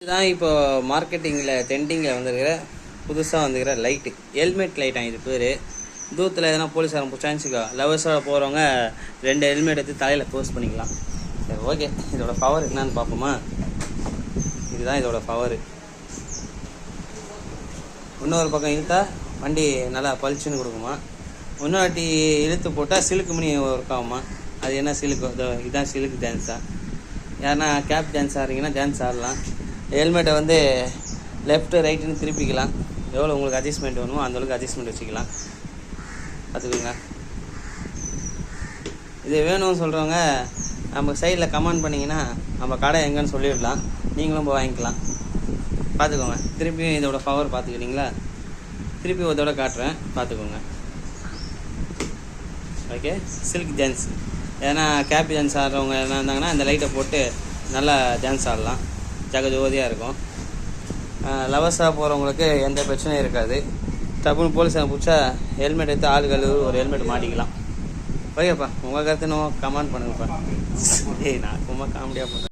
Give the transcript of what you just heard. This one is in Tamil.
இதுதான் இப்போ மார்க்கெட்டிங்கில் ட்ரெண்டிங்கில் வந்துருக்கிற புதுசாக வந்துக்கிற லைட்டு, ஹெல்மெட் லைட்டாக இது பேர். தூரத்தில் எதனா போலீஸாரன் பிடிச்சாச்சுக்கோ, லவர்ஸோட போகிறவங்க 2 ஹெல்மெட் எடுத்து தலையில் போஸ்ட் பண்ணிக்கலாம். சரி, ஓகே. இதோட பவர் என்னன்னு பார்ப்போமா? இதுதான் இதோட பவர். இன்னொரு பக்கம் இழுத்தா வண்டி நல்லா பளிச்சுன்னு கொடுக்குமா. இன்னொரு வாட்டி இழுத்து போட்டால் சிலுக்கு மணி ஒர்க் ஆகுமா. அது என்ன சிலுக்கு? இதுதான் சிலுக்கு டான்ஸா. யாருன்னா கேப் டான்ஸ் ஆடுறீங்கன்னா டான்ஸ் ஆடலாம். ஹெல்மெட்டை வந்து லெஃப்ட்டு ரைட்டுன்னு திருப்பிக்கலாம். எவ்வளோ உங்களுக்கு அட்ஜஸ்ட்மெண்ட் வேணுமோ அந்தளவுக்கு அட்ஜஸ்ட்மெண்ட் வச்சுக்கலாம். பார்த்துக்கோங்க. இது வேணும்னு சொல்கிறவங்க நம்ம சைடில் கமெண்ட் பண்ணிங்கன்னா நம்ம கடை எங்கன்னு சொல்லிடலாம். நீங்களும் போய் வாங்கிக்கலாம். பார்த்துக்கோங்க. திருப்பியும் இதோட பவர் பார்த்துக்கிட்டீங்களா? திருப்பி ஒரு தடவை காட்டுறேன், பார்த்துக்கோங்க. ஓகே. Silk dance. ஏன்னா கேப் டான்ஸ் ஆடுறவங்க என்ன இருந்தாங்கன்னா இந்த லைட்டை போட்டு நல்லா டான்ஸ் ஆடலாம். ஜகஜோதியாக இருக்கும். லவர்ஸாக போகிறவங்களுக்கு எந்த பிரச்சனையும் இருக்காது. டப்புன்னு போலீஸை பிடிச்சா ஹெல்மெட் எடுத்து ஆளுகள் ஒரு ஹெல்மெட் மாட்டிக்கலாம். ஓகேப்பா, உங்கள் கருத்து கமெண்ட் பண்ணுங்கப்பா. நான் ரொம்ப காமெடியாக பண்ணுறேன்.